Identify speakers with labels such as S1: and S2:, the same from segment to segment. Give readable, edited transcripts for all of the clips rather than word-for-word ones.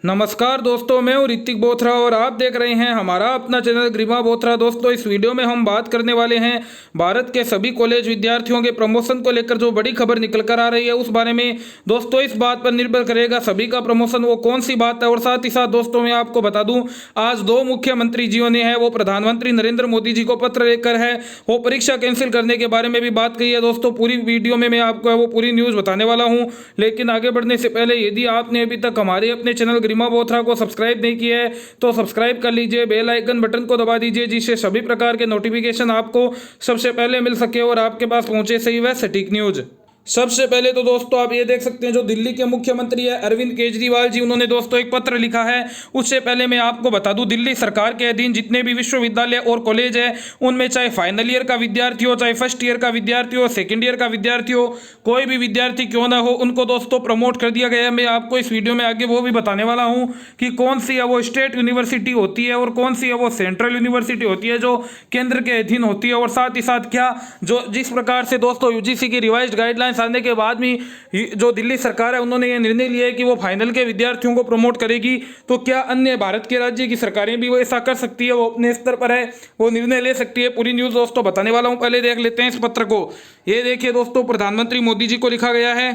S1: नमस्कार दोस्तों, मैं हूं ऋतिक बोथरा और आप देख रहे हैं हमारा अपना चैनल गरिमा बोथरा। दोस्तों, इस वीडियो में हम बात करने वाले हैं भारत के सभी कॉलेज विद्यार्थियों के प्रमोशन को लेकर जो बड़ी खबर निकल कर आ रही है उस बारे में। दोस्तों, इस बात पर निर्भर करेगा सभी का प्रमोशन वो कौन सी बात है। और साथ ही साथ दोस्तों मैं आपको बता दूं, आज दो मुख्यमंत्री जियों ने है वो प्रधानमंत्री नरेंद्र मोदी जी को पत्र लेकर है वो परीक्षा कैंसिल करने के बारे में भी बात कही है। दोस्तों, पूरी वीडियो में मैं आपको है वो पूरी न्यूज़ बताने वाला हूँ। लेकिन आगे बढ़ने से पहले यदि आपने अभी तक हमारे अपने चैनल गरिमा बोथरा को सब्सक्राइब नहीं किया है तो सब्सक्राइब कर लीजिए, बेल आइकन बटन को दबा दीजिए जिससे सभी प्रकार के नोटिफिकेशन आपको सबसे पहले मिल सके और आपके पास पहुंचे सही व सटीक न्यूज। सबसे पहले तो दोस्तों आप ये देख सकते हैं जो दिल्ली के मुख्यमंत्री है अरविंद केजरीवाल जी, उन्होंने दोस्तों एक पत्र लिखा है। उससे पहले मैं आपको बता दूं, दिल्ली सरकार के अधीन जितने भी विश्वविद्यालय और कॉलेज है उनमें चाहे फाइनल ईयर का विद्यार्थी हो, चाहे फर्स्ट ईयर का विद्यार्थी हो, सेकेंड ईयर का विद्यार्थी हो, कोई भी विद्यार्थी क्यों ना हो, उनको दोस्तों प्रमोट कर दिया गया है। मैं आपको इस वीडियो में आगे वो भी बताने वाला हूँ कि कौन सी है वो स्टेट यूनिवर्सिटी होती है और कौन सी है वो सेंट्रल यूनिवर्सिटी होती है जो केंद्र के अधीन होती है। और साथ ही साथ क्या जो जिस प्रकार से दोस्तों यूजीसी की रिवाइज्ड गाइडलाइंस आने के बाद में जो दिल्ली सरकार है उन्होंने ये निर्णय लिया है कि वो फाइनल के विद्यार्थियों को प्रमोट करेगी, तो क्या अन्य भारत के राज्य की सरकारें भी वो ऐसा कर सकती है, वो अपने स्तर पर है वो निर्णय ले सकती है। पूरी न्यूज़ दोस्तों बताने वाला हूं, पहले देख लेते हैं इस पत्र को। ये देखिए दोस्तों, प्रधानमंत्री मोदी जी को लिखा गया है,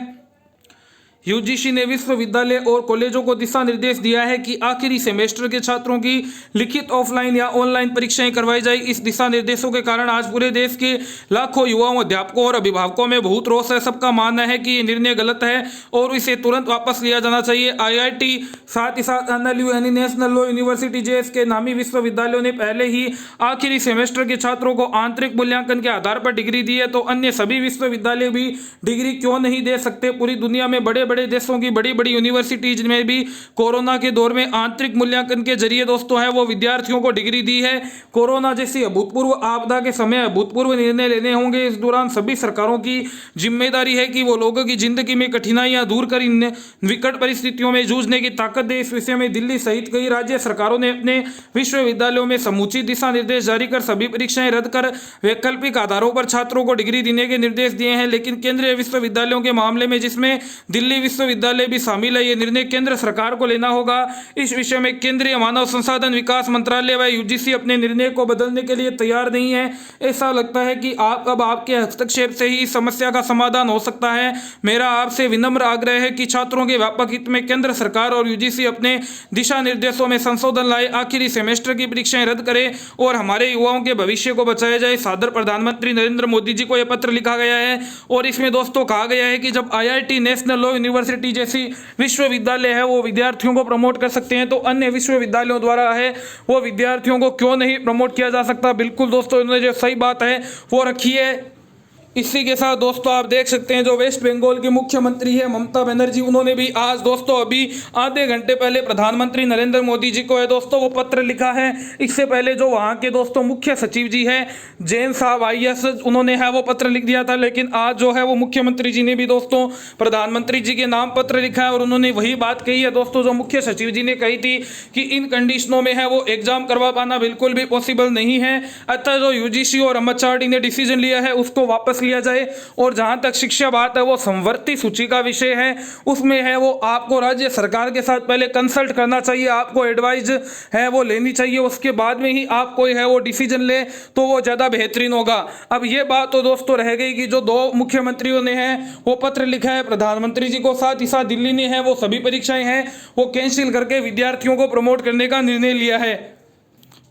S1: यूजीसी ने विश्वविद्यालय और कॉलेजों को दिशा निर्देश दिया है कि आखिरी सेमेस्टर के छात्रों की लिखित ऑफलाइन या ऑनलाइन परीक्षाएं करवाई जाए। इस दिशा निर्देशों के कारण आज पूरे देश के लाखों युवाओं, अध्यापकों और अभिभावकों में बहुत रोष है। सबका मानना है कि ये निर्णय गलत है और इसे तुरंत वापस लिया जाना चाहिए। आईआईटी, साथ ही साथ एनएलयू यानी नेशनल लॉ यूनिवर्सिटी जेएस के नामी विश्वविद्यालयों ने पहले ही आखिरी सेमेस्टर के छात्रों को आंतरिक मूल्यांकन के आधार पर डिग्री दी है, तो अन्य सभी विश्वविद्यालय भी डिग्री क्यों नहीं दे सकते। पूरी दुनिया में बड़े बड़े देशों की बड़ी बड़ी यूनिवर्सिटीज में भी कोरोना के दौर में आंतरिक मूल्यांकन के जरिए दोस्तों है वो विद्यार्थियों को डिग्री दी है। कोरोना जैसी अभूतपूर्व आपदा के समय अभूतपूर्व निर्णय लेने होंगे। इस दौरान सभी सरकारों की जिम्मेदारी है कि वो लोगों की जिंदगी में कठिनाइयां दूर कर इन विकट परिस्थितियों में जूझने की ताकत दे। इस विषय में दिल्ली सहित कई राज्य सरकारों ने अपने विश्वविद्यालयों में समुचित दिशा निर्देश जारी कर सभी परीक्षाएं रद्द कर वैकल्पिक आधारों पर छात्रों को डिग्री देने के निर्देश दिए हैं। लेकिन केंद्रीय विश्वविद्यालयों के मामले में, जिसमें दिल्ली विश्वविद्यालय भी शामिल है, ये निर्णय केंद्र सरकार को लेना होगा। इस विषय में केंद्रीय मानव संसाधन विकास मंत्रालय व यूजीसी अपने निर्णय को बदलने के लिए तैयार नहीं है। ऐसा लगता है कि अब आपके हस्तक्षेप से ही इस समस्या का समाधान हो सकता है। मेरा आपसे विनम्र आग्रह है कि छात्रों के व्यापक हित में केंद्र सरकार और यूजीसी अपने दिशा निर्देशों में संशोधन लाए, आखिरी सेमेस्टर की परीक्षाएं रद्द करें और हमारे युवाओं के भविष्य को बचाया जाए। सादर प्रधानमंत्री नरेंद्र मोदी जी को यह पत्र लिखा गया है और इसमें दोस्तों कहा गया है कि जब आईआईटी, नेशनल लॉ यूनिवर्सिटी जैसी विश्वविद्यालय है वो विद्यार्थियों को प्रमोट कर सकते हैं, तो अन्य विश्वविद्यालयों द्वारा है वो विद्यार्थियों को क्यों नहीं प्रमोट किया जा सकता। बिल्कुल दोस्तों, इन्होंने जो सही बात है वो रखी है। इसी के साथ दोस्तों आप देख सकते हैं जो वेस्ट बंगाल की मुख्यमंत्री है ममता बनर्जी, उन्होंने भी आज दोस्तों अभी आधे घंटे पहले प्रधानमंत्री नरेंद्र मोदी जी को है दोस्तों वो पत्र लिखा है। इससे पहले जो वहां के दोस्तों मुख्य सचिव जी है जैन साहब आईएएस, उन्होंने है वो पत्र लिख दिया था। लेकिन आज जो है वो मुख्यमंत्री जी ने भी दोस्तों प्रधानमंत्री जी के नाम पत्र लिखा है और उन्होंने वही बात कही है दोस्तों जो मुख्य सचिव जी ने कही थी कि इन कंडीशनों में है वो एग्जाम करवा पाना बिल्कुल भी पॉसिबल नहीं है। अतः जो यूजीसी और एमएचआरडी ने डिसीजन लिया है उसको वापस लिया जाए। और जहां तक शिक्षा बात है वो संवर्ती सूची का विषय है, उसमें है वो आपको राज्य सरकार के साथ पहले कंसल्ट करना चाहिए, आपको एडवाइस है वो लेनी चाहिए, उसके बाद में ही आप कोई है वो डिसीजन ले तो वो ज़्यादा बेहतरीन होगा। अब ये बात तो दोस्तों रह गई कि जो दो मुख्यमंत्रियों ने है वो पत्र लिखा है प्रधानमंत्री जी को, साथ ही साथ दिल्ली ने है वो सभी परीक्षाएं हैं वो कैंसिल करके विद्यार्थियों को प्रमोट करने का निर्णय लिया है।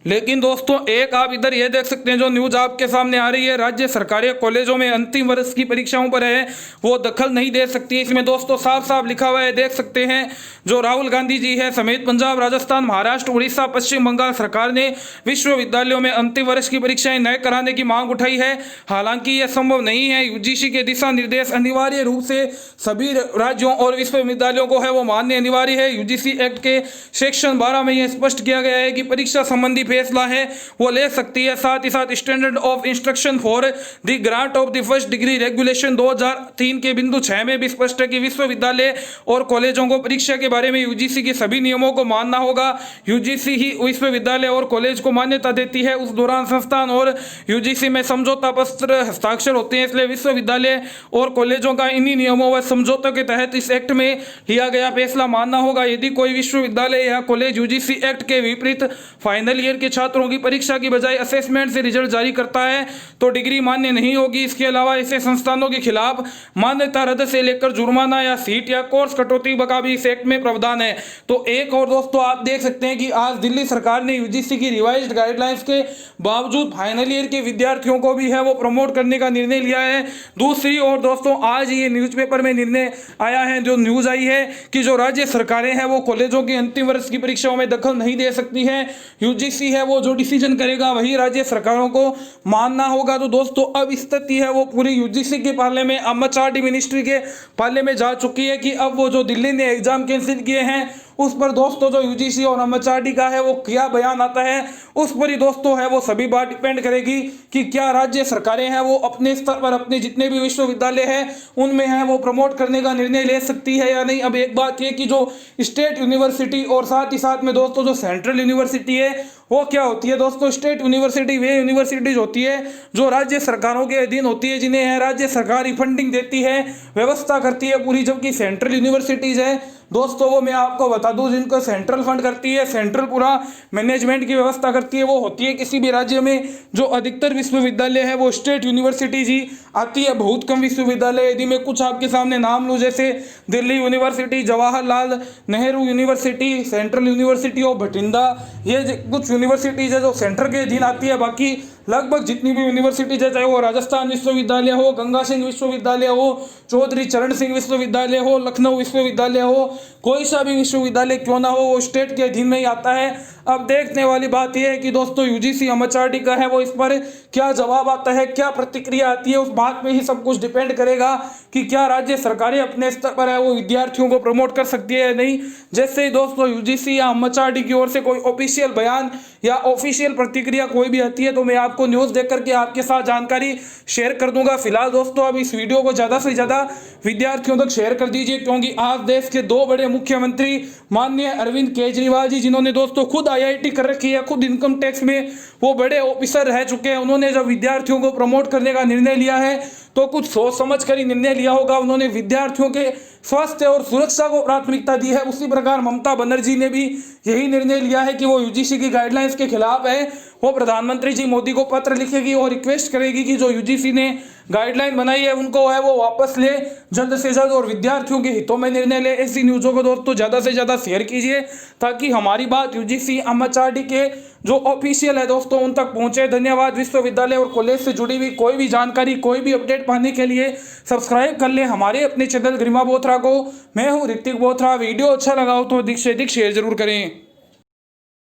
S1: लेकिन दोस्तों एक आप इधर ये देख सकते हैं जो न्यूज आपके सामने आ रही है, राज्य सरकारी कॉलेजों में अंतिम वर्ष की परीक्षाओं पर है वो दखल नहीं दे सकती। इसमें दोस्तों साफ साफ लिखा हुआ है, देख सकते हैं जो राहुल गांधी जी है समेत पंजाब, राजस्थान, महाराष्ट्र, उड़ीसा, पश्चिम बंगाल सरकार ने विश्वविद्यालयों में अंतिम वर्ष की परीक्षाएं न कराने की मांग उठाई है। हालांकि यह संभव नहीं है। यूजीसी के दिशा निर्देश अनिवार्य रूप से सभी राज्यों और विश्वविद्यालयों को है वो मानने अनिवार्य है। यूजीसी एक्ट के सेक्शन 12 में यह स्पष्ट किया गया है कि परीक्षा संबंधी फैसला है वो ले सकती है। साथ ही साथ standard of instruction for the grant of the first degree regulation 2003 के बिंदु 6 में भी स्पष्ट है कि विश्वविद्यालय और कॉलेजों को परीक्षा के बारे में यूजीसी के सभी नियमों को मानना होगा। यूजीसी ही विश्वविद्यालय और कॉलेज को मान्यता देती है। उस दौरान संस्थान और यूजीसी में समझौता पत्र हस्ताक्षर होते हैं, इसलिए विश्वविद्यालय और कॉलेजों का इन्हीं नियमों व समझौतों के तहत इस एक्ट में लिया गया फैसला मानना होगा। यदि कोई विश्वविद्यालय या कॉलेज यूजीसी एक्ट के विपरीत फाइनल ईयर के छात्रों की परीक्षा की बजाय असेसमेंट से रिजल्ट जारी करता है तो डिग्री मान्य नहीं होगी। इसके अलावा ऐसे संस्थानों के खिलाफ मान्यता रद्द से लेकर जुर्माना या सीट या कोर्स कटौती का भी इस एक्ट में प्रावधान है। तो एक और दोस्तों आप देख सकते हैं कि आज दिल्ली सरकार ने यूजीसी की रिवाइज्ड गाइडलाइंस के बावजूद फाइनल ईयर के विद्यार्थियों को भी है वो प्रमोट करने का निर्णय लिया है। दूसरी ओर दोस्तों आज ये न्यूज़पेपर में निर्णय आया है, जो न्यूज़ आई है कि जो राज्य सरकारें हैं वो कॉलेजों की अंतिम वर्ष की परीक्षाओं में दखल नहीं दे सकती है। यूजीसी है वो जो डिसीजन करेगा वही राज्य सरकारों को मानना होगा। तो दोस्तों अब स्थिति है वो पूरी यूजीसी के पाले में, एमएचआरडी मिनिस्ट्री के पाले में जा चुकी है कि अब वो जो दिल्ली ने एग्जाम कैंसिल किए हैं उस पर दोस्तों जो यूजीसी और एमएचआरडी का है वो क्या बयान आता है उस पर ही दोस्तों है वो सभी बात डिपेंड करेगी कि क्या राज्य सरकारें हैं वो अपने स्तर पर अपने जितने भी विश्वविद्यालय हैं उनमें है वो प्रमोट करने का निर्णय ले सकती है या नहीं। अब एक बात ये कि जो स्टेट यूनिवर्सिटी और साथ ही साथ में दोस्तों जो सेंट्रल यूनिवर्सिटी है वो क्या होती है दोस्तों, स्टेट यूनिवर्सिटी वे यूनिवर्सिटीज होती है जो राज्य सरकारों के अधीन होती है, जिन्हें है राज्य सरकार फंडिंग देती है, व्यवस्था करती है पूरी। जबकि सेंट्रल यूनिवर्सिटीज है दोस्तों वो मैं आपको बता दूं जिनको सेंट्रल फंड करती है, सेंट्रल पूरा मैनेजमेंट की व्यवस्था करती है, वो होती है किसी भी राज्य में जो अधिकतर विश्वविद्यालय है वो स्टेट यूनिवर्सिटीज ही आती है, बहुत कम विश्वविद्यालय। यदि मैं कुछ आपके सामने नाम लूँ जैसे Delhi university, Jawaharlal Nehru university, central university of Bathinda, ये कुछ यूनिवर्सिटीज है जो सेंटर के अधीन आती है। बाकी लगभग जितनी भी यूनिवर्सिटीज है, चाहे वो राजस्थान विश्वविद्यालय हो, गंगा सिंह विश्वविद्यालय हो, चौधरी चरण सिंह विश्वविद्यालय हो, लखनऊ विश्वविद्यालय हो, कोई सा भी विश्वविद्यालय क्यों ना हो वो स्टेट के अधीन में ही आता है। अब देखने वाली बात यह है कि दोस्तों यूजीसी एमएचआरडी का है वो इस पर क्या जवाब आता है, क्या प्रतिक्रिया आती है, उस बात पे ही सब कुछ डिपेंड करेगा कि क्या राज्य सरकारें अपने स्तर पर है वो विद्यार्थियों को प्रमोट कर सकती है या नहीं। जैसे ही दोस्तों यूजीसी या एमएचआरडी की ओर से कोई ऑफिशियल बयान या ऑफिशियल प्रतिक्रिया कोई भी आती है तो मैं आपको न्यूज़ देख करके आपके साथ जानकारी शेयर कर दूंगा। फिलहाल दोस्तों अब इस वीडियो को ज़्यादा से ज़्यादा विद्यार्थियों तक शेयर कर दीजिए, क्योंकि आज देश के दो बड़े मुख्यमंत्री माननीय अरविंद केजरीवाल जी, जिन्होंने दोस्तों खुद आईआईटी कर रखी है, खुद इनकम टैक्स में वो बड़े ऑफिसर रह चुके हैं, उन्होंने जब विद्यार्थियों को प्रमोट करने का निर्णय लिया है तो कुछ सोच समझ कर ही निर्णय लिया होगा। उन्होंने विद्यार्थियों के स्वास्थ्य और सुरक्षा को प्राथमिकता दी है। उसी प्रकार ममता बनर्जी ने भी यही निर्णय लिया है कि वो यूजीसी की गाइडलाइंस के खिलाफ है, वो प्रधानमंत्री जी मोदी को पत्र लिखेगी और रिक्वेस्ट करेगी कि जो यूजीसी ने गाइडलाइन बनाई है उनको है वो वापस ले जल्द से जल्द और विद्यार्थियों के हितों में निर्णय ले। ऐसी न्यूज़ों को दोस्तों ज़्यादा से ज़्यादा शेयर कीजिए ताकि हमारी बात यूजीसी एमएचआरडी के जो ऑफिशियल है दोस्तों उन तक पहुंचे। धन्यवाद। विश्वविद्यालय और कॉलेज से जुड़ी हुई कोई भी जानकारी, कोई भी अपडेट पाने के लिए सब्सक्राइब कर ले हमारे अपने चैनल गरिमा बोथरा को। मैं हूं ऋतिक बोथरा। वीडियो अच्छा लगा हो तो अधिक से अधिक शेयर जरूर करें।